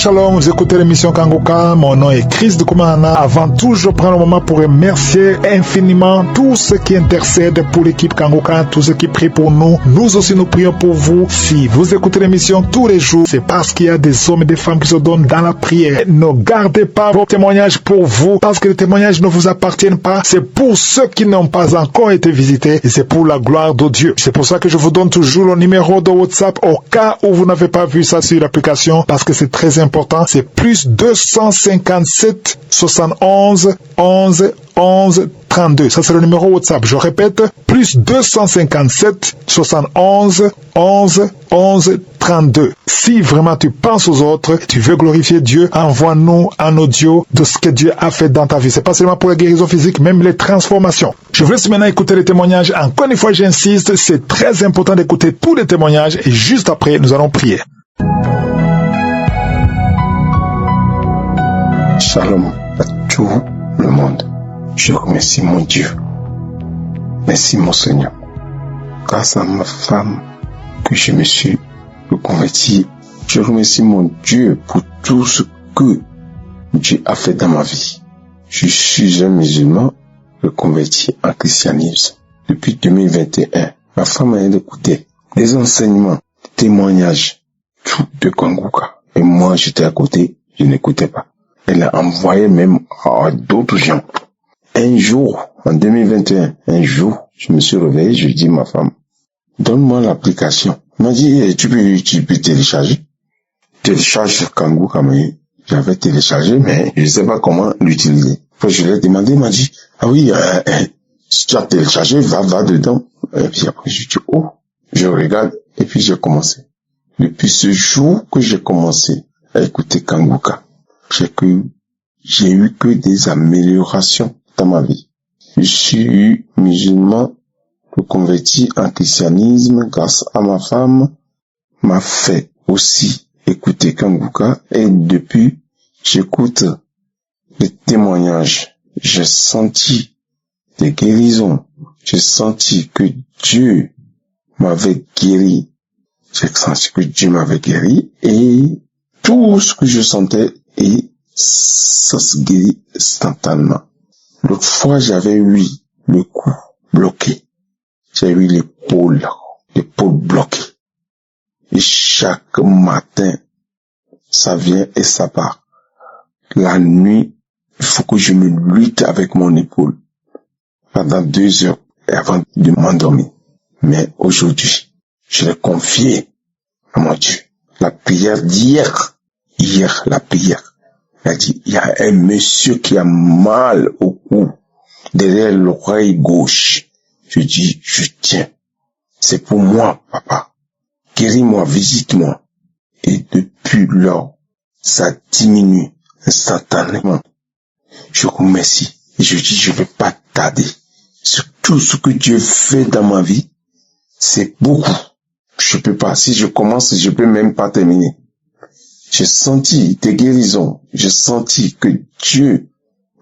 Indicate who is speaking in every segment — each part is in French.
Speaker 1: Shalom, vous écoutez l'émission Kanguka, mon nom est Chris de Koumana. Avant tout, je prends le moment pour remercier infiniment tous ceux qui intercèdent pour l'équipe Kanguka, tous ceux qui prient pour nous. Nous aussi, nous prions pour vous. Si vous écoutez l'émission tous les jours, c'est parce qu'il y a des hommes et des femmes qui se donnent dans la prière. Ne gardez pas vos témoignages pour vous, parce que les témoignages ne vous appartiennent pas. C'est pour ceux qui n'ont pas encore été visités et c'est pour la gloire de Dieu. C'est pour ça que je vous donne toujours le numéro de WhatsApp au cas où vous n'avez pas vu ça sur l'application, parce que c'est très important. C'est plus 257 71 11 11 32. Ça, c'est le numéro WhatsApp. Je répète, plus 257 71 11 11 32. Si vraiment tu penses aux autres, tu veux glorifier Dieu, envoie-nous un audio de ce que Dieu a fait dans ta vie. C'est pas seulement pour la guérison physique, même les transformations. Je vous laisse maintenant écouter les témoignages. Encore une fois, j'insiste, c'est très important d'écouter tous les témoignages et juste après, nous allons prier.
Speaker 2: Shalom à tout le monde. Je remercie mon Dieu. Merci mon Seigneur. Grâce à ma femme que je me suis reconverti, je remercie mon Dieu pour tout ce que Dieu a fait dans ma vie. Je suis un musulman reconverti en christianisme. Depuis 2021, ma femme a écouté des enseignements, des témoignages, tout de Kanguka. Et moi, j'étais à côté, je n'écoutais pas. Elle a envoyé même à d'autres gens. Un jour, en 2021, je me suis réveillé, je dis à ma femme, donne-moi l'application. Elle m'a dit, tu peux télécharger. Télécharge Kanguka, mais j'avais téléchargé, mais je ne sais pas comment l'utiliser. Après, je l'ai demandé, elle m'a dit, ah oui, si tu as téléchargé, va dedans. Et puis après, je dis, oh, je regarde, et puis j'ai commencé. Depuis ce jour que j'ai commencé à écouter Kanguka, j'ai eu que des améliorations dans ma vie. Je suis musulman reconverti en christianisme grâce à ma femme, m'a fait aussi écouter Kanguka et depuis, j'écoute les témoignages. J'ai senti des guérisons. J'ai senti que Dieu m'avait guéri. J'ai senti que Dieu m'avait guéri et tout ce que je sentais et ça se guérit instantanément. L'autre fois, j'avais eu le cou bloqué. J'ai eu l'épaule bloquée. Et chaque matin, ça vient et ça part. La nuit, il faut que je me lutte avec mon épaule pendant 2 heures avant de m'endormir. Mais aujourd'hui, je l'ai confié à mon Dieu. La prière d'hier, la prière. Il a dit, il y a un monsieur qui a mal au cou, derrière l'oreille gauche. Je dis, je tiens. C'est pour moi, papa. Guéris-moi, visite-moi. Et depuis lors, ça diminue instantanément. Je vous remercie. Et je dis, je ne vais pas tarder. Sur tout ce que Dieu fait dans ma vie, c'est beaucoup. Je peux pas. Si je commence, je peux même pas terminer. J'ai senti des guérisons. J'ai senti que Dieu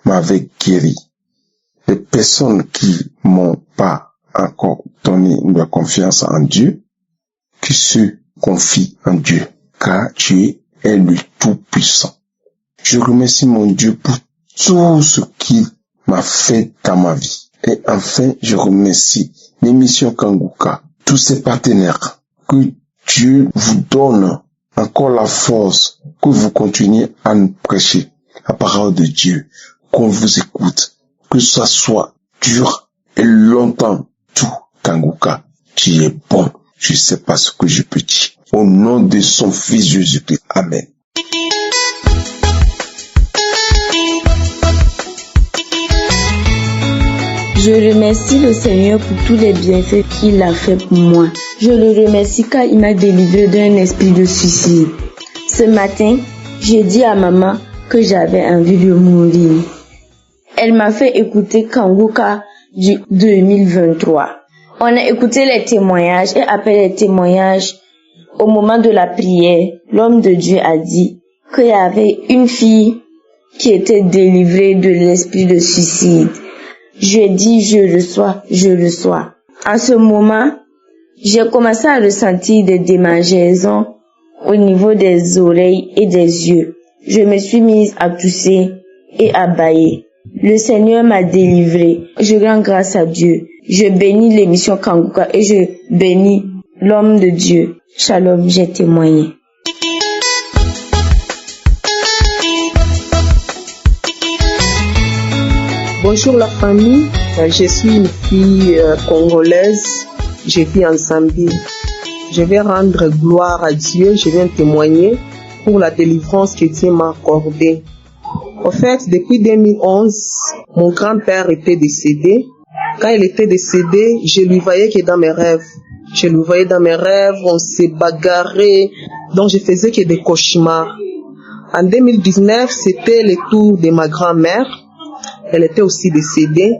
Speaker 2: m'avait guéri. Les personnes qui m'ont pas encore donné leur confiance en Dieu, qui se confient en Dieu, car Dieu est le Tout-Puissant. Je remercie mon Dieu pour tout ce qu'il m'a fait dans ma vie. Et enfin, je remercie l'émission Kanguka, tous ses partenaires, que Dieu vous donne encore la force, que vous continuez à nous prêcher la parole de Dieu, qu'on vous écoute, que ça soit dur et longtemps. Tout Kanguka, tu es bon. Je sais pas ce que je peux dire. Au nom de son Fils Jésus-Christ. Amen.
Speaker 3: Je remercie le Seigneur pour tous les bienfaits qu'il a fait pour moi. Je le remercie car il m'a délivré d'un esprit de suicide. Ce matin, j'ai dit à maman que j'avais envie de mourir. Elle m'a fait écouter Kanguka du 2023. On a écouté les témoignages et après les témoignages, au moment de la prière, l'homme de Dieu a dit qu'il y avait une fille qui était délivrée de l'esprit de suicide. Je dis, je reçois. En ce moment, j'ai commencé à ressentir des démangeaisons au niveau des oreilles et des yeux. Je me suis mise à tousser et à bâiller. Le Seigneur m'a délivré. Je rends grâce à Dieu. Je bénis l'émission Kanguka et je bénis l'homme de Dieu. Shalom, j'ai témoigné.
Speaker 4: Bonjour la famille, je suis une fille congolaise, je vis en Zambie. Je vais rendre gloire à Dieu, je viens témoigner pour la délivrance que Dieu m'a accordée. En fait, depuis 2011, mon grand-père était décédé. Quand il était décédé, je lui voyais que dans mes rêves. Je lui voyais dans mes rêves, on s'est bagarré, donc je faisais que des cauchemars. En 2019, c'était le tour de ma grand-mère. Elle était aussi décédée.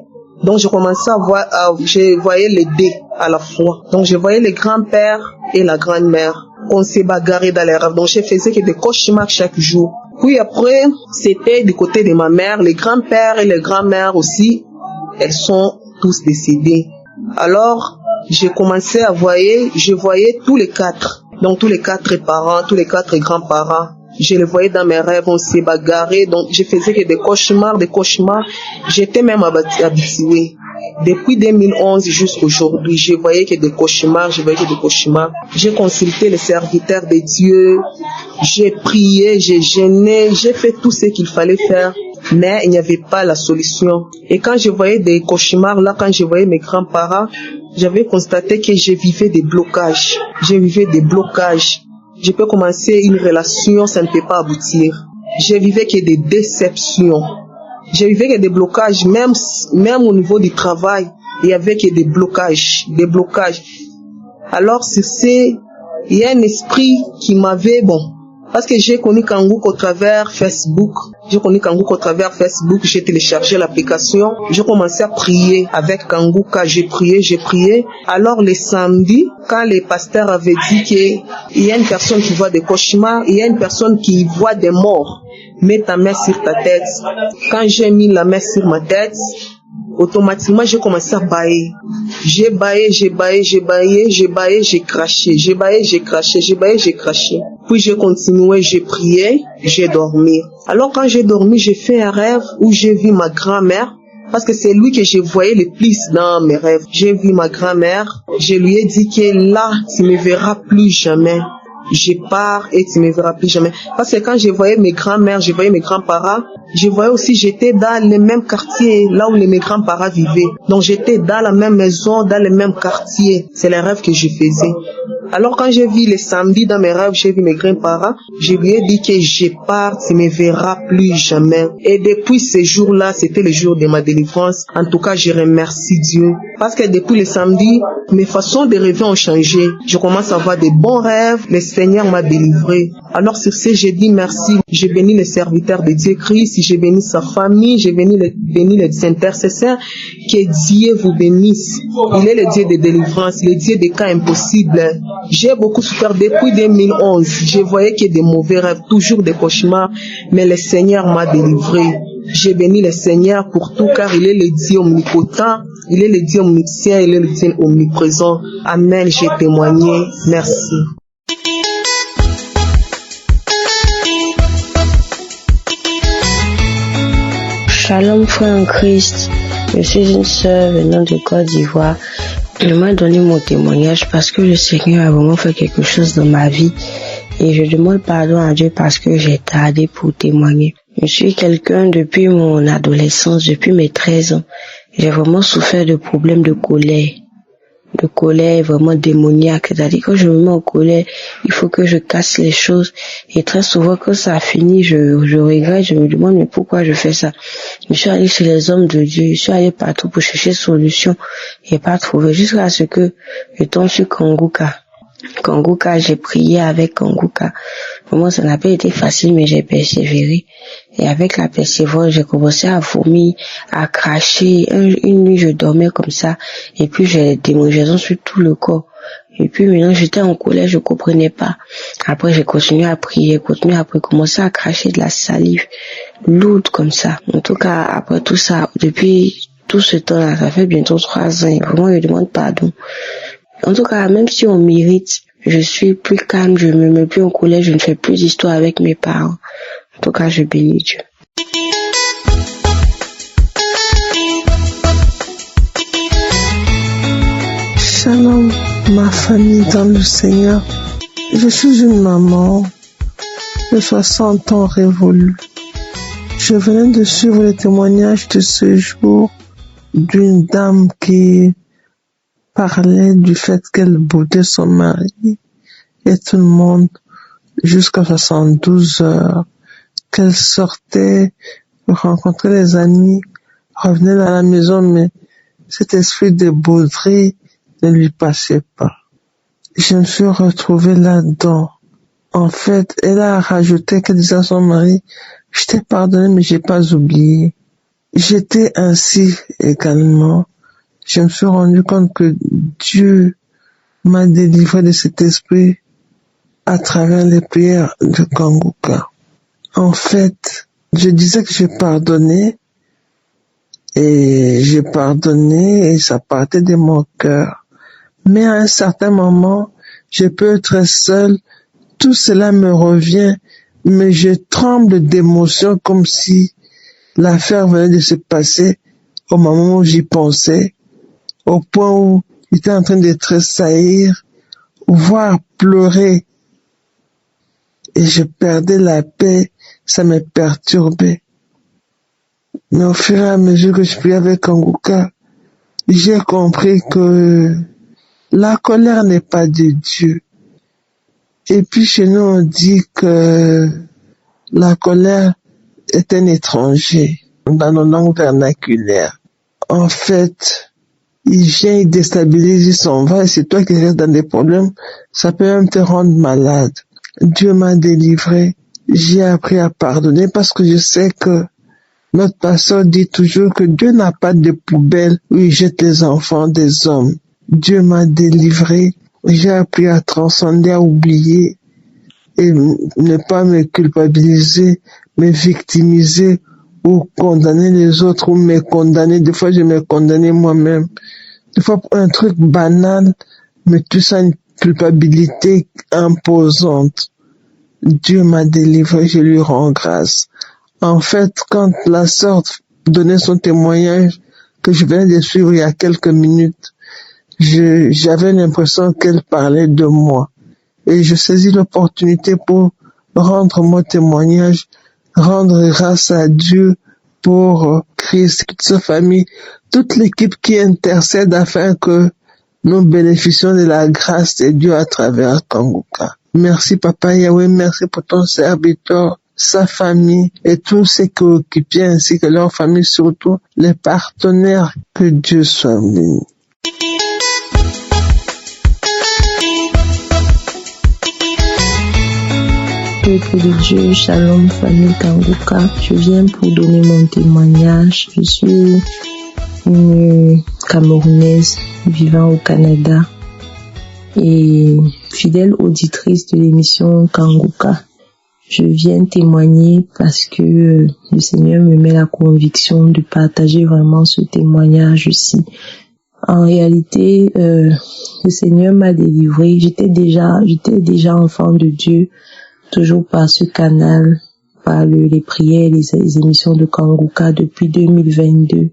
Speaker 4: Donc je commençais à voir, je voyais les deux à la fois. Donc je voyais le grand-père et la grand-mère. On s'est bagarré dans les rêves. Donc je faisais que des cauchemars chaque jour. Puis après, c'était du côté de ma mère. Les grands-pères et les grand-mères aussi, elles sont tous décédées. Alors, j'ai commencé à je voyais tous les quatre. Donc tous les quatre parents, tous les quatre grands-parents. Je les voyais dans mes rêves, on s'est bagarré, donc je faisais que des cauchemars. J'étais même habituée. Depuis 2011 jusqu'à aujourd'hui, je voyais que des cauchemars. J'ai consulté les serviteurs de Dieu, j'ai prié, j'ai jeûné, j'ai fait tout ce qu'il fallait faire, mais il n'y avait pas la solution. Et quand je voyais des cauchemars, là, quand je voyais mes grands-parents, j'avais constaté que je vivais des blocages. Je peux commencer une relation, ça ne peut pas aboutir. Je vivais que des déceptions. Je vivais que des blocages, même au niveau du travail, il y avait que des blocages. Alors, il y a un esprit qui m'avait, parce que j'ai connu Kanguka au travers Facebook. J'ai téléchargé l'application. J'ai commencé à prier avec Kanguka. J'ai prié. Alors, le samedi, quand les pasteurs avaient dit qu'il y a une personne qui voit des cauchemars, il y a une personne qui voit des morts, mets ta main sur ta tête. Quand j'ai mis la main sur ma tête, automatiquement, j'ai commencé à bailler. J'ai baillé, j'ai craché. Puis j'ai continué, j'ai prié, j'ai dormi. Alors quand j'ai dormi, j'ai fait un rêve où j'ai vu ma grand-mère, parce que c'est lui que je voyais le plus dans mes rêves. J'ai vu ma grand-mère, je lui ai dit que là, tu me verras plus jamais. Je pars et tu me verras plus jamais. Parce que quand je voyais mes grands-mères, je voyais mes grands-parents, je voyais aussi, j'étais dans le même quartier, là où mes grands-parents vivaient. Donc j'étais dans la même maison, dans le même quartier. C'est les rêves que je faisais. Alors quand j'ai vu les samedis dans mes rêves, j'ai vu mes grands-parents, je lui ai dit que je pars, tu me verras plus jamais. Et depuis ce jour-là, c'était le jour de ma délivrance. En tout cas, je remercie Dieu. Parce que depuis le samedi, mes façons de rêver ont changé. Je commence à avoir des bons rêves. Le Seigneur m'a délivré. Alors sur ce, j'ai dit merci. J'ai béni les serviteurs de Dieu Christ, j'ai béni sa famille, j'ai béni les intercesseurs. Que Dieu vous bénisse. Il est le Dieu de délivrance, le Dieu des cas impossibles. J'ai beaucoup souffert depuis 2011. Je voyais que des mauvais rêves, toujours des cauchemars, mais le Seigneur m'a délivré. J'ai béni le Seigneur pour tout, car il est le Dieu omnipotent, il est le Dieu omniscient, il est le Dieu omniprésent. Amen, j'ai témoigné. Merci.
Speaker 5: Shalom frère en Christ, je suis une sœur venant de Côte d'Ivoire. Je m'ai donné mon témoignage parce que le Seigneur a vraiment fait quelque chose dans ma vie et je demande pardon à Dieu parce que j'ai tardé pour témoigner. Je suis quelqu'un depuis mon adolescence, depuis mes 13 ans. J'ai vraiment souffert de problèmes de colère vraiment démoniaque. C'est-à-dire que je me mets en colère, il faut que je casse les choses. Et très souvent, quand ça a fini, je regrette, je me demande mais pourquoi je fais ça. Je suis allée chez les hommes de Dieu, je suis allée partout pour chercher solution et pas trouver. Jusqu'à ce que je tombe sur Kanguka. J'ai prié avec Kanguka. Vraiment, ça n'a pas été facile, mais j'ai persévéré. Et avec la persévérance, j'ai commencé à vomir, à cracher. Une nuit, je dormais comme ça. Et puis, j'ai des démangeaisons sur tout le corps. Et puis, maintenant, j'étais en colère, je comprenais pas. Après, j'ai continué à prier, commencer à cracher de la salive lourde comme ça. En tout cas, après tout ça, depuis tout ce temps-là, ça fait bientôt 3 ans. Et vraiment, je demande pardon. En tout cas, même si on mérite, Je suis plus calme, je me mets plus en colère, je ne fais plus d'histoire avec mes parents. En tout cas, je bénis Dieu.
Speaker 6: Shalom, ma famille dans le Seigneur. Je suis une maman de 60 ans révolue. Je venais de suivre le témoignage de ce jour d'une dame qui parlait du fait qu'elle boudait son mari et tout le monde jusqu'à 72 heures, qu'elle sortait pour rencontrer les amis, revenait à la maison, mais cet esprit de bouderie ne lui passait pas. Je me suis retrouvée là-dedans. En fait, elle a rajouté qu'elle disait à son mari, je t'ai pardonné, mais j'ai pas oublié. J'étais ainsi également. Je me suis rendu compte que Dieu m'a délivré de cet esprit à travers les prières de Kanguka. En fait, je disais que j'ai pardonné et ça partait de mon cœur. Mais à un certain moment, je peux être seule, tout cela me revient, mais je tremble d'émotion comme si l'affaire venait de se passer au moment où j'y pensais, au point où j'étais en train de tressaillir, voire pleurer. Et je perdais la paix, ça me perturbait. Mais au fur et à mesure que je priais avec Kanguka, j'ai compris que la colère n'est pas de Dieu. Et puis chez nous, on dit que la colère est un étranger dans nos langues vernaculaires. En fait, il vient, il déstabilise, il s'en va, et c'est toi qui restes dans des problèmes, ça peut même te rendre malade. Dieu m'a délivré, j'ai appris à pardonner parce que je sais que notre pasteur dit toujours que Dieu n'a pas de poubelle où il jette les enfants des hommes. Dieu m'a délivré, j'ai appris à transcender, à oublier et ne pas me culpabiliser, me victimiser ou condamner les autres ou me condamner. Des fois, je me condamnais moi-même. Des fois, pour un truc banal, mais tout ça, une culpabilité imposante. Dieu m'a délivré, je lui rends grâce. En fait, quand la sœur donnait son témoignage que je venais de suivre il y a quelques minutes, j'avais l'impression qu'elle parlait de moi. Et je saisis l'opportunité pour rendre mon témoignage, rendre grâce à Dieu pour Christ, toute sa famille, toute l'équipe qui intercède afin que nous bénéficions de la grâce de Dieu à travers Kanguka. Merci Papa Yahweh, merci pour ton serviteur, sa famille et tous ceux qui occupent ainsi que leur famille, surtout les partenaires. Que Dieu soit béni.
Speaker 7: Peuple de Dieu, shalom famille Kanguka, je viens pour donner mon témoignage. Je suis une Camerounaise vivant au Canada et fidèle auditrice de l'émission Kanguka. Je viens témoigner parce que le Seigneur me met la conviction de partager vraiment ce témoignage ici. En réalité, le Seigneur m'a délivré. J'étais déjà enfant de Dieu, toujours par ce canal, par les prières, les émissions de Kanguka depuis 2022.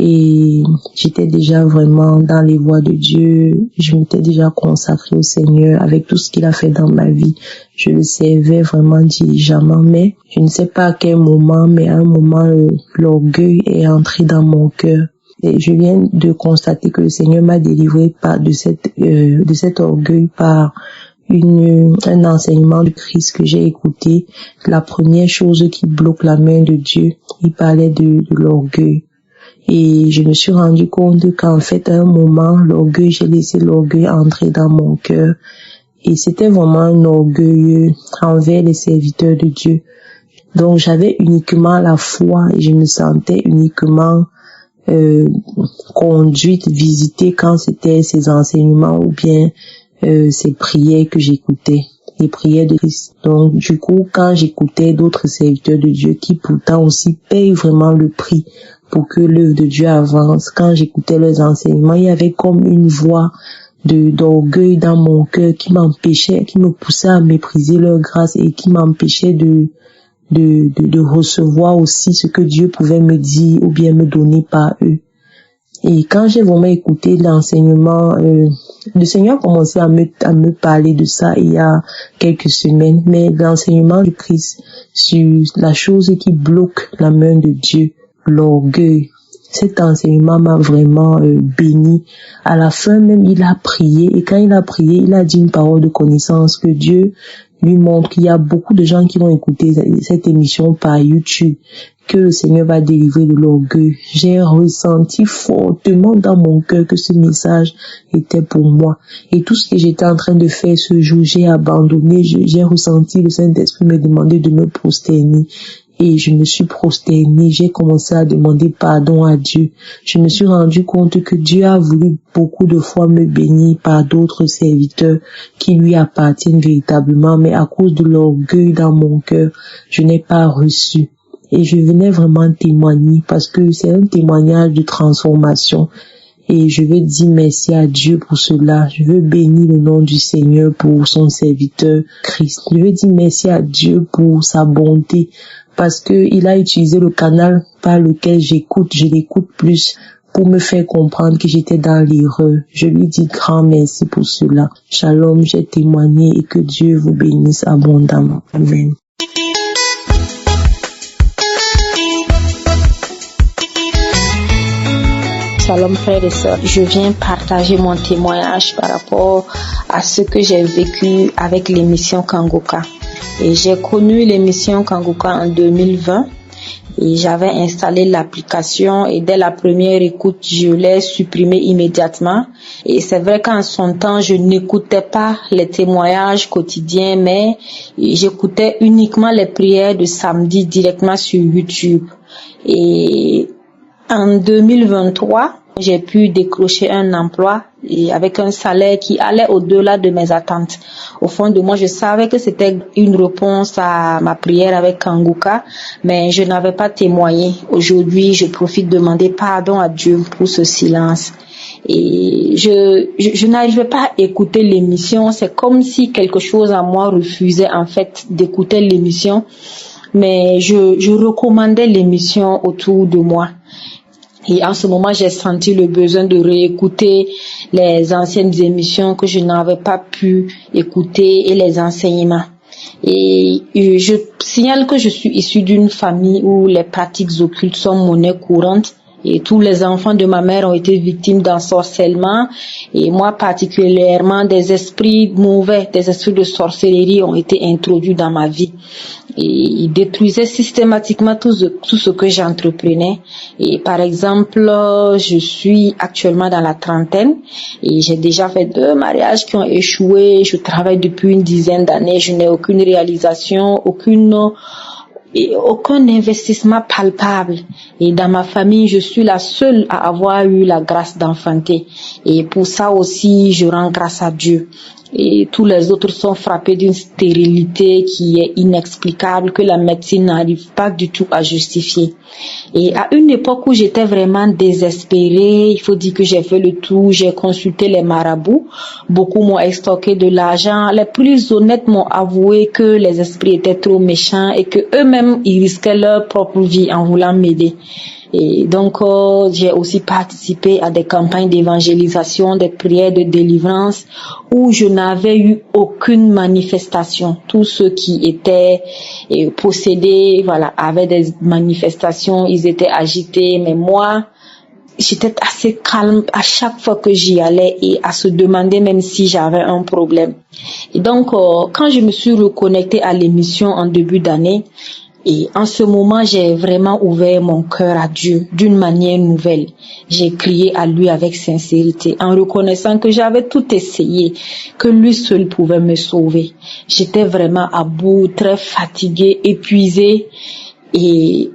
Speaker 7: Et j'étais déjà vraiment dans les voies de Dieu. Je m'étais déjà consacrée au Seigneur avec tout ce qu'il a fait dans ma vie. Je le servais vraiment diligemment, mais je ne sais pas à quel moment, mais à un moment, l'orgueil est entré dans mon cœur. Et je viens de constater que le Seigneur m'a délivré de cet orgueil par un enseignement de Christ que j'ai écouté. La première chose qui bloque la main de Dieu, il parlait de l'orgueil. Et je me suis rendu compte qu'en fait, à un moment, j'ai laissé l'orgueil entrer dans mon cœur. Et c'était vraiment un orgueil envers les serviteurs de Dieu. Donc, j'avais uniquement la foi et je me sentais uniquement conduite, visitée quand c'était ces enseignements ou bien ces prières que j'écoutais, les prières de Christ. Donc, du coup, quand j'écoutais d'autres serviteurs de Dieu qui pourtant aussi payent vraiment le prix pour que l'œuvre de Dieu avance, quand j'écoutais leurs enseignements, il y avait comme une voix d'orgueil dans mon cœur qui m'empêchait, qui me poussait à mépriser leur grâce et qui m'empêchait de recevoir aussi ce que Dieu pouvait me dire ou bien me donner par eux. Et quand j'ai vraiment écouté l'enseignement, le Seigneur a commencé à me parler de ça il y a quelques semaines, mais l'enseignement du Christ sur la chose qui bloque la main de Dieu, l'orgueil. Cet enseignement m'a vraiment béni. À la fin même, il a prié, et quand il a prié, il a dit une parole de connaissance que Dieu lui montre qu'il y a beaucoup de gens qui vont écouter cette émission par YouTube, que le Seigneur va délivrer de l'orgueil. J'ai ressenti fortement dans mon cœur que ce message était pour moi. Et tout ce que j'étais en train de faire ce jour, j'ai abandonné, j'ai ressenti le Saint-Esprit me demander de me prosterner. Et je me suis prosternée, j'ai commencé à demander pardon à Dieu. Je me suis rendu compte que Dieu a voulu beaucoup de fois me bénir par d'autres serviteurs qui lui appartiennent véritablement, mais à cause de l'orgueil dans mon cœur, je n'ai pas reçu. Et je venais vraiment témoigner parce que c'est un témoignage de transformation. Et je veux dire merci à Dieu pour cela. Je veux bénir le nom du Seigneur pour son serviteur Christ. Je veux dire merci à Dieu pour sa bonté parce que il a utilisé le canal par lequel je l'écoute plus pour me faire comprendre que j'étais dans l'erreur. Je lui dis grand merci pour cela. Shalom, j'ai témoigné et que Dieu vous bénisse abondamment. Amen.
Speaker 8: Shalom frères et sœurs, je viens partager mon témoignage par rapport à ce que j'ai vécu avec l'émission Kangoka. Et j'ai connu l'émission Kangoka en 2020 et j'avais installé l'application et dès la première écoute, je l'ai supprimée immédiatement. Et c'est vrai qu'en son temps, je n'écoutais pas les témoignages quotidiens, mais j'écoutais uniquement les prières de samedi directement sur YouTube. Et en 2023, j'ai pu décrocher un emploi et avec un salaire qui allait au-delà de mes attentes. Au fond de moi, je savais que c'était une réponse à ma prière avec Kangoka, mais je n'avais pas témoigné. Aujourd'hui, je profite de demander pardon à Dieu pour ce silence. Et je n'arrivais pas à écouter l'émission. C'est comme si quelque chose en moi refusait en fait d'écouter l'émission. Mais je recommandais l'émission autour de moi. Et en ce moment, j'ai senti le besoin de réécouter les anciennes émissions que je n'avais pas pu écouter et les enseignements. Et je signale que je suis issue d'une famille où les pratiques occultes sont monnaie courante. Et tous les enfants de ma mère ont été victimes d'ensorcellement. Et moi particulièrement, des esprits mauvais, des esprits de sorcellerie ont été introduits dans ma vie. Et ils détruisaient systématiquement tout ce que j'entreprenais. Et par exemple, je suis actuellement dans la trentaine et j'ai déjà fait 2 mariages qui ont échoué. Je travaille depuis une dizaine d'années. Je n'ai aucune réalisation, aucun investissement palpable. Et dans ma famille, je suis la seule à avoir eu la grâce d'enfanter. Et pour ça aussi, je rends grâce à Dieu. Et tous les autres sont frappés d'une stérilité qui est inexplicable, que la médecine n'arrive pas du tout à justifier. Et à une époque où j'étais vraiment désespérée, il faut dire que j'ai fait le tout, j'ai consulté les marabouts, beaucoup m'ont extorqué de l'argent, les plus honnêtes m'ont avoué que les esprits étaient trop méchants et que eux-mêmes ils risquaient leur propre vie en voulant m'aider. Et donc j'ai aussi participé à des campagnes d'évangélisation, des prières de délivrance où je n'avais eu aucune manifestation. Tous ceux qui étaient possédés, avaient des manifestations, ils étaient agités, mais moi j'étais assez calme à chaque fois que j'y allais et à se demander même si j'avais un problème. Et donc quand je me suis reconnectée à l'émission en début d'année, et en ce moment, j'ai vraiment ouvert mon cœur à Dieu d'une manière nouvelle. J'ai crié à lui avec sincérité, en reconnaissant que j'avais tout essayé, que lui seul pouvait me sauver. J'étais vraiment à bout, très fatiguée, épuisée. Et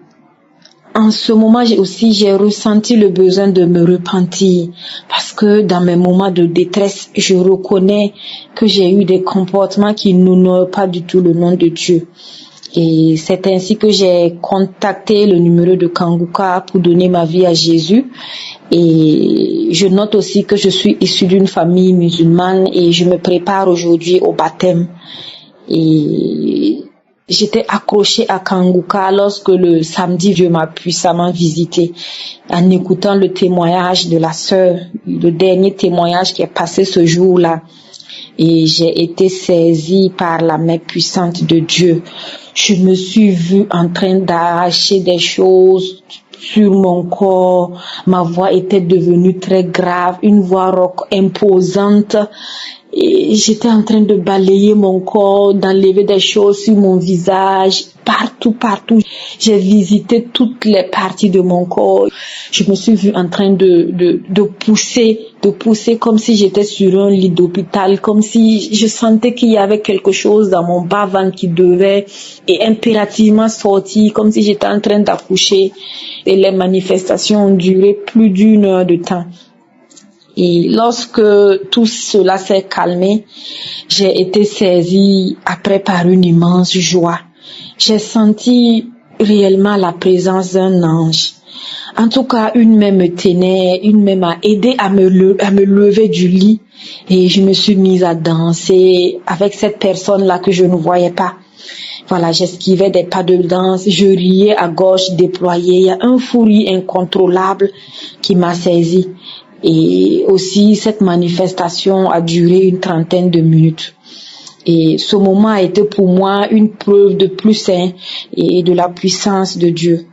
Speaker 8: en ce moment, j'ai ressenti le besoin de me repentir. Parce que dans mes moments de détresse, je reconnais que j'ai eu des comportements qui n'honorent pas du tout le nom de Dieu. Et c'est ainsi que j'ai contacté le numéro de Kanguka pour donner ma vie à Jésus. Et je note aussi que je suis issue d'une famille musulmane et je me prépare aujourd'hui au baptême. Et j'étais accrochée à Kanguka lorsque le samedi Dieu m'a puissamment visité en écoutant le témoignage de la sœur, le dernier témoignage qui est passé ce jour-là. Et j'ai été saisie par la main puissante de Dieu. Je me suis vue en train d'arracher des choses sur mon corps. Ma voix était devenue très grave, une voix rauque imposante. Et j'étais en train de balayer mon corps, d'enlever des choses sur mon visage, partout. J'ai visité toutes les parties de mon corps. Je me suis vue en train de pousser comme si j'étais sur un lit d'hôpital, comme si je sentais qu'il y avait quelque chose dans mon bas-ventre qui devait impérativement sortir, comme si j'étais en train d'accoucher. Et les manifestations ont duré plus d'1 heure de temps. Et lorsque tout cela s'est calmé, j'ai été saisie après par une immense joie. J'ai senti réellement la présence d'un ange. En tout cas, une main me tenait, une main m'a aidé à me lever du lit. Et je me suis mise à danser avec cette personne-là que je ne voyais pas. Voilà, j'esquivais des pas de danse, je riais à gauche déployée. Il y a un fou rire incontrôlable qui m'a saisie. Et aussi, cette manifestation a duré une 30aine de minutes. Et ce moment a été pour moi une preuve de plus et de la puissance de Dieu.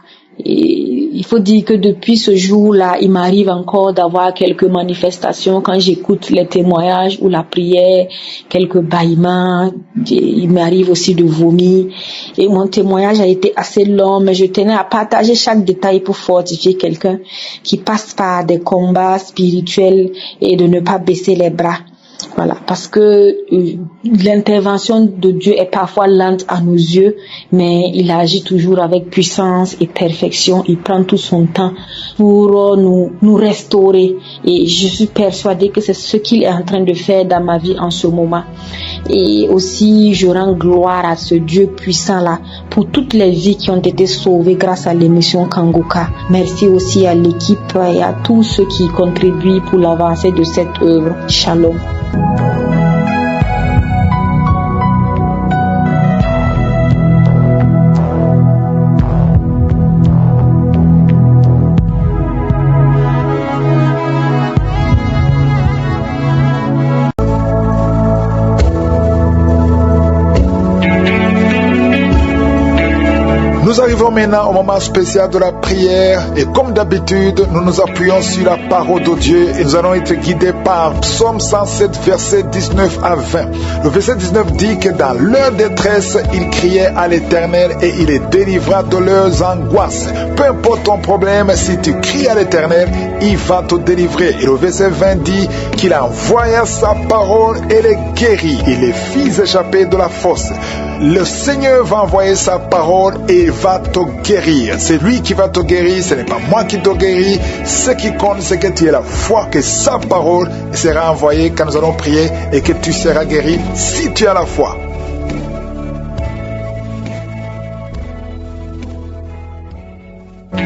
Speaker 8: Et il faut dire que depuis ce jour-là, il m'arrive encore d'avoir quelques manifestations quand j'écoute les témoignages ou la prière, quelques bâillements. Il m'arrive aussi de vomir. Et mon témoignage a été assez long, mais je tenais à partager chaque détail pour fortifier quelqu'un qui passe par des combats spirituels et de ne pas baisser les bras. Voilà, parce que l'intervention de Dieu est parfois lente à nos yeux, mais il agit toujours avec puissance et perfection. Il prend tout son temps pour nous restaurer. Et je suis persuadée que c'est ce qu'il est en train de faire dans ma vie en ce moment. Et aussi, je rends gloire à ce Dieu puissant-là pour toutes les vies qui ont été sauvées grâce à l'émission Kanguka. Merci aussi à l'équipe et à tous ceux qui contribuent pour l'avancée de cette œuvre. Shalom.
Speaker 1: Nous arrivons maintenant au moment spécial de la prière et comme d'habitude, nous nous appuyons sur la parole de Dieu et nous allons être guidés par Psaume 107, verset 19 à 20. Le verset 19 dit que dans leur détresse, ils criaient à l'Éternel et il les délivra de leurs angoisses. Peu importe ton problème, si tu cries à l'Éternel, il va te délivrer. Et le verset 20 dit qu'il envoya sa parole et les guérit. Il les fit échapper de la fosse. Le Seigneur va envoyer sa parole et il va te guérir. C'est lui qui va te guérir, ce n'est pas moi qui te guéris. Ce qui compte, c'est que tu aies la foi que sa parole sera envoyée quand nous allons prier et que tu seras guéri si tu as la foi.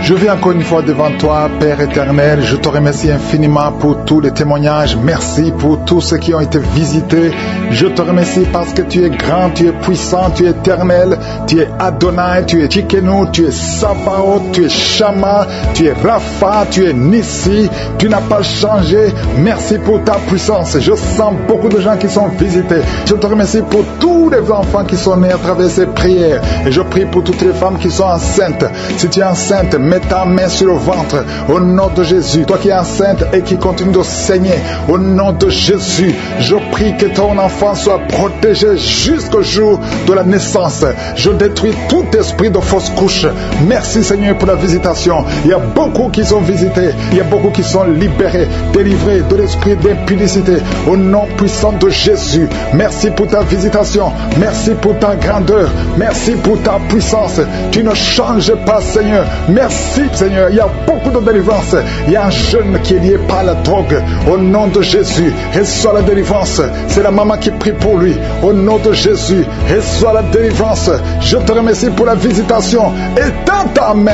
Speaker 1: Je viens encore une fois devant toi, Père éternel. Je te remercie infiniment pour tous les témoignages. Merci pour tous ceux qui ont été visités. Je te remercie parce que tu es grand, tu es puissant, tu es éternel. Tu es Adonai, tu es Tchikenu, tu es Sabaoth, tu es Shama, tu es Rapha, tu es Nissi. Tu n'as pas changé. Merci pour ta puissance. Je sens beaucoup de gens qui sont visités. Je te remercie pour tous les enfants qui sont nés à travers ces prières. Et je prie pour toutes les femmes qui sont enceintes. Si tu es enceinte, mets ta main sur le ventre au nom de Jésus. Toi qui es enceinte et qui continue de saigner, au nom de Jésus, je prie que ton enfant soit protégé jusqu'au jour de la naissance. Je détruis tout esprit de fausse couche. Merci Seigneur pour la visitation. Il y a beaucoup qui sont visités, il y a beaucoup qui sont libérés, délivrés de l'esprit d'impudicité au nom puissant de Jésus. Merci pour ta visitation, merci pour ta grandeur, merci pour ta puissance. Tu ne changes pas Seigneur. Merci Merci Seigneur, il y a beaucoup de délivrance. Il y a un jeune qui est lié par la drogue. Au nom de Jésus, reçois la délivrance. C'est la maman qui prie pour lui. Au nom de Jésus, reçois la délivrance. Je te remercie pour la visitation. Étends ta main.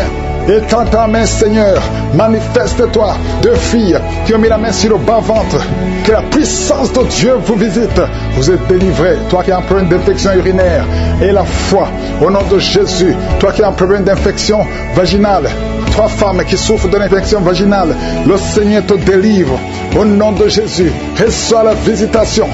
Speaker 1: Étends ta main, Seigneur. Manifeste-toi. 2 filles qui ont mis la main sur le bas-ventre. Que la puissance de Dieu vous visite. Vous êtes délivrés. Toi qui as un problème d'infection urinaire. Et la foi. Au nom de Jésus. Toi qui as un problème d'infection vaginale. 3 femmes qui souffrent de l'infection vaginale. Le Seigneur te délivre. Au nom de Jésus. Reçois la visitation.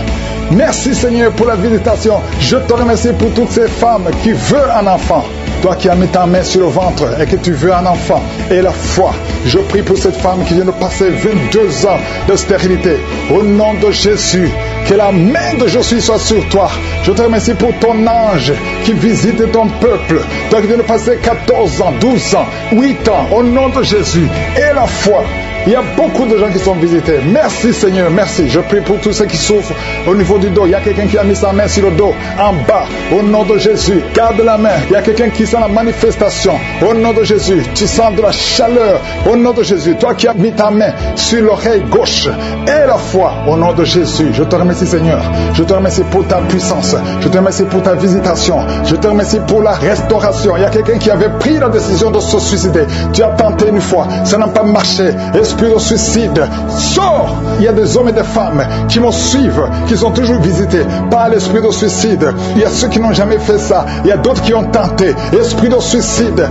Speaker 1: Merci Seigneur pour la visitation. Je te remercie pour toutes ces femmes qui veulent un enfant. Toi qui as mis ta main sur le ventre et que tu veux un enfant. Et la foi. Je prie pour cette femme qui vient de passer 22 ans de stérilité. Au nom de Jésus. Que la main de Jésus soit sur toi. Je te remercie pour ton ange qui visite ton peuple. Toi qui viens de passer 14 ans, 12 ans, 8 ans. Au nom de Jésus. Et la foi. Il y a beaucoup de gens qui sont visités. Merci Seigneur, merci. Je prie pour tous ceux qui souffrent au niveau du dos. Il y a quelqu'un qui a mis sa main sur le dos, en bas. Au nom de Jésus, garde la main. Il y a quelqu'un qui sent la manifestation. Au nom de Jésus, tu sens de la chaleur. Au nom de Jésus, toi qui as mis ta main sur l'oreille gauche. Et la foi, au nom de Jésus. Je te remercie Seigneur. Je te remercie pour ta puissance. Je te remercie pour ta visitation. Je te remercie pour la restauration. Il y a quelqu'un qui avait pris la décision de se suicider. Tu as tenté une fois, ça n'a pas marché. Esprit de suicide, sors! Il y a des hommes et des femmes qui me suivent, qui sont toujours visités par l'esprit de suicide. Il y a ceux qui n'ont jamais fait ça. Il y a d'autres qui ont tenté. Esprit de suicide,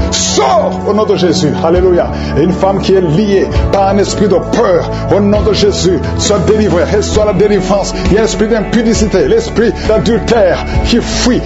Speaker 1: sors au nom de Jésus. Alléluia. Et une femme qui est liée par un esprit de peur, au nom de Jésus, soit délivrée, reçoit la délivrance. Il y a l'esprit d'impudicité, l'esprit d'adultère qui fuit.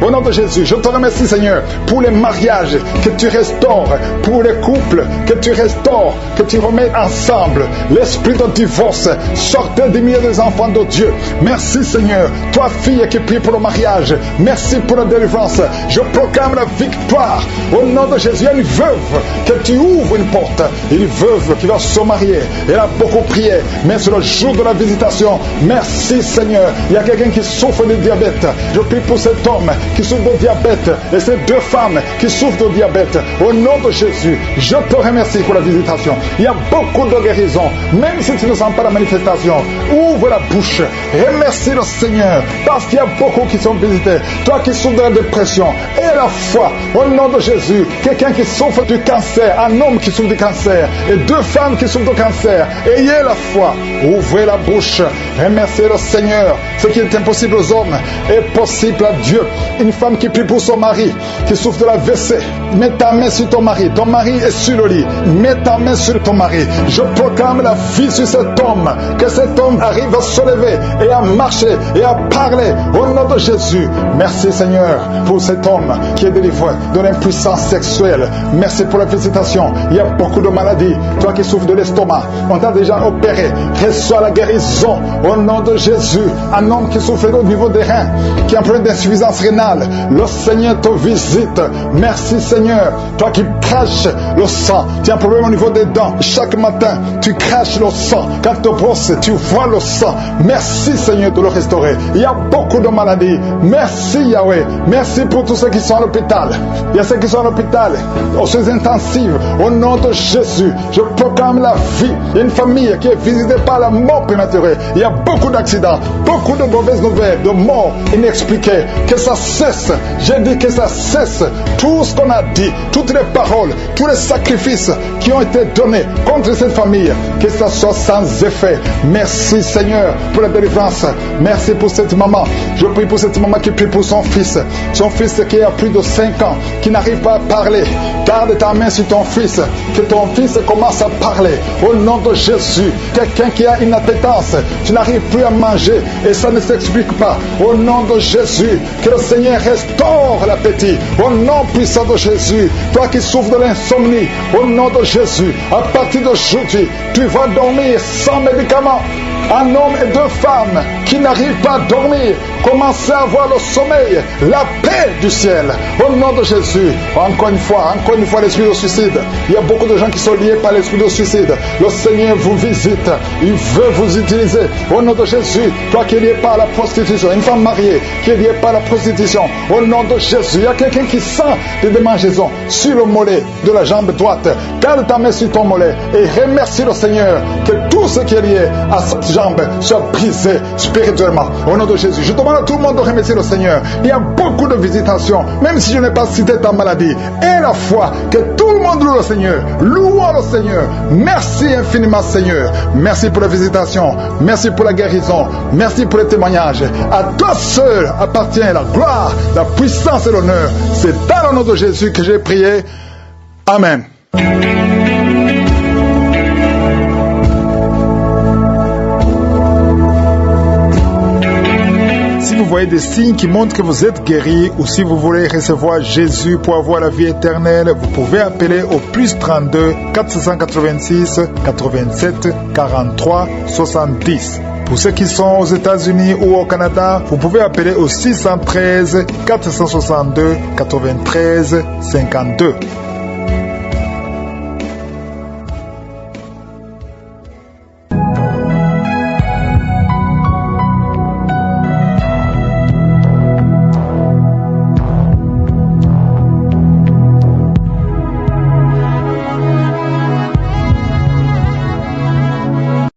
Speaker 1: Au nom de Jésus, je te remercie Seigneur pour les mariages que tu restaures, pour les couples que tu restaures, que tu remets ensemble. L'esprit de divorce, sortez des milliers des enfants de Dieu. Merci Seigneur. Toi fille qui prie pour le mariage, merci pour la délivrance. Je proclame la victoire. Au nom de Jésus, il y a une veuve que tu ouvres une porte. Une veuve qui va se marier. Elle a beaucoup prié, mais c'est le jour de la visitation. Merci Seigneur. Il y a quelqu'un qui souffre de diabète. Je prie pour cet homme qui souffre de diabète et ces 2 femmes qui souffrent de diabète. Au nom de Jésus, je te remercie pour la visitation. Il y a beaucoup de guérisons. Même si tu ne sens pas la manifestation, ouvre la bouche. Remercie le Seigneur parce qu'il y a beaucoup qui sont visités. Toi qui souffres de la dépression et la foi, au nom de Jésus, quelqu'un qui souffre du cancer, un homme qui souffre du cancer et 2 femmes qui souffrent du cancer, ayez la foi. Ouvrez la bouche. Remerciez le Seigneur. Ce qui est impossible aux hommes est possible à Dieu. Une femme qui prie pour son mari qui souffre de la WC, mets ta main sur ton mari. Ton mari est sur le lit. Mets ta main sur ton mari. Je proclame la vie sur cet homme. Que cet homme arrive à se lever et à marcher et à parler au nom de Jésus. Merci Seigneur pour cet homme qui est délivré de l'impuissance sexuelle. Merci pour la visitation. Il y a beaucoup de maladies. Toi qui souffres de l'estomac, on t'a déjà opéré. Reçois la guérison au nom de Jésus. Un homme qui souffre au niveau des reins, qui a un problème d'insuffisance rénale, le Seigneur te visite. Merci Seigneur. Toi qui craches le sang, tu as un problème au niveau des dents. Chaque matin, tu craches le sang. Quand tu te brosses, tu vois le sang. Merci Seigneur de le restaurer. Il y a beaucoup de maladies. Merci Yahweh. Merci pour tous ceux qui sont à l'hôpital. Il y a ceux qui sont à l'hôpital, aux soins intensifs. Au nom de Jésus, je proclame la vie. Il y a une famille qui est visitée par la mort prématurée. Il y a beaucoup d'accidents, beaucoup de mauvaises nouvelles, de morts inexpliquées. Que ça cesse. J'ai dit que ça cesse. Tout ce qu'on a dit, toutes les paroles, tous les sacrifices qui ont été donnés contre cette famille, que ça soit sans effet. Merci Seigneur pour la délivrance. Merci pour cette maman. Je prie pour cette maman qui prie pour son fils qui a plus de 5 ans, qui n'arrive pas à parler. Garde ta main sur ton fils, que ton fils commence à parler au nom de Jésus. Quelqu'un qui a une appétence, tu n'arrives plus à manger et ça ne s'explique pas. Au nom de Jésus, que le Seigneur restaure l'appétit. Au nom puissant de Jésus, toi qui souffres de l'insomnie, au nom de Jésus, à partir d'aujourd'hui, tu vas dormir sans médicaments. Un homme et 2 femmes qui n'arrivent pas à dormir, commencez à avoir le sommeil, la paix du ciel. Au nom de Jésus, encore une fois, l'esprit de suicide. Il y a beaucoup de gens qui sont liés par l'esprit de suicide. Le Seigneur vous visite, il veut vous utiliser. Au nom de Jésus, toi qui es lié par la prostitution, une femme mariée qui est liée par la prostitution, au nom de Jésus, il y a quelqu'un qui sent des démangeaisons sur le mollet de la jambe droite. Garde ta main sur ton mollet et remercie le Seigneur que tout ce qui est lié à cette jambe soit brisé spirituellement. Au nom de Jésus, je demande à tout le monde de remercier le Seigneur. Il y a beaucoup de visitations, même si je n'ai pas cité ta maladie. Et la foi, que tout le monde loue le Seigneur. Louons le Seigneur. Merci infiniment, Seigneur. Merci pour la visitation. Merci pour la guérison. Merci pour les témoignages. À toi seul appartient la gloire, la puissance et l'honneur. C'est dans le nom de Jésus que j'ai prié. Amen. Si vous voyez des signes qui montrent que vous êtes guéri, ou si vous voulez recevoir Jésus pour avoir la vie éternelle, vous pouvez appeler au plus 32 486 87 43 70. Pour ceux qui sont aux États-Unis ou au Canada, vous pouvez appeler au 613 462 93 52.